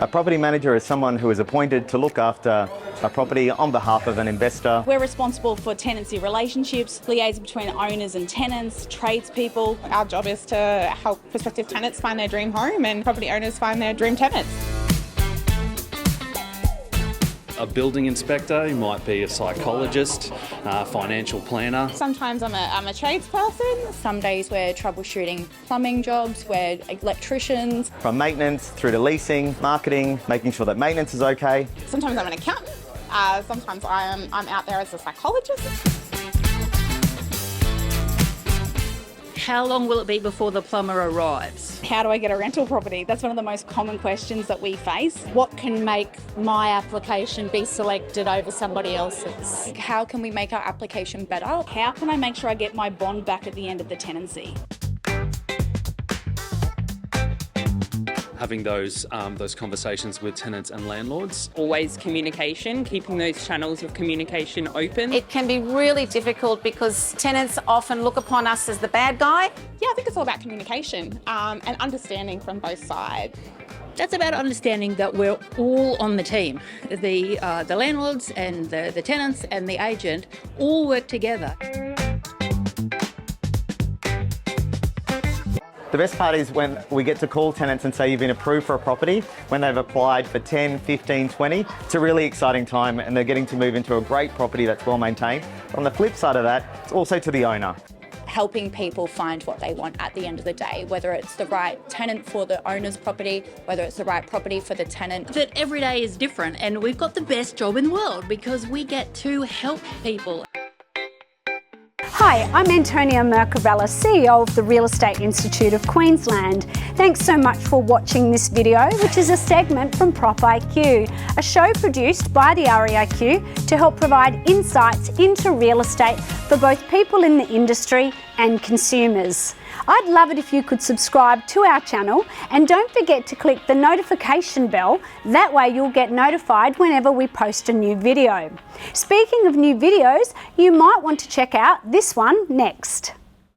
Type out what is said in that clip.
A property manager is someone who is appointed to look after a property on behalf of an investor. We're responsible for tenancy relationships, liaison between owners and tenants, tradespeople. Our job is to help prospective tenants find their dream home and property owners find their dream tenants. A building inspector, you might be a psychologist, financial planner. Sometimes I'm a tradesperson. Some days we're troubleshooting plumbing jobs, we're electricians. From maintenance through to leasing, marketing, making sure that maintenance is okay. Sometimes I'm an accountant. Sometimes I'm out there as a psychologist. How long will it be before the plumber arrives? How do I get a rental property? That's one of the most common questions that we face. What can make my application be selected over somebody else's? How can we make our application better? How can I make sure I get my bond back at the end of the tenancy? Having those conversations with tenants and landlords. Always communication, keeping those channels of communication open. It can be really difficult because tenants often look upon us as the bad guy. Yeah, I think it's all about communication and understanding from both sides. That's about understanding that we're all on the team. The landlords and the tenants and the agent all work together. The best part is when we get to call tenants and say you've been approved for a property, when they've applied for 10, 15, 20. It's a really exciting time and they're getting to move into a great property that's well maintained. On the flip side of that, it's also to the owner. Helping people find what they want at the end of the day, whether it's the right tenant for the owner's property, whether it's the right property for the tenant. That every day is different and we've got the best job in the world because we get to help people. Hi, I'm Antonia Mercorella, CEO of the Real Estate Institute of Queensland. Thanks so much for watching this video, which is a segment from REIQ, a show produced by the REIQ to help provide insights into real estate for both people in the industry and consumers. I'd love it if you could subscribe to our channel and don't forget to click the notification bell. That way you'll get notified whenever we post a new video. Speaking of new videos, you might want to check out this one next.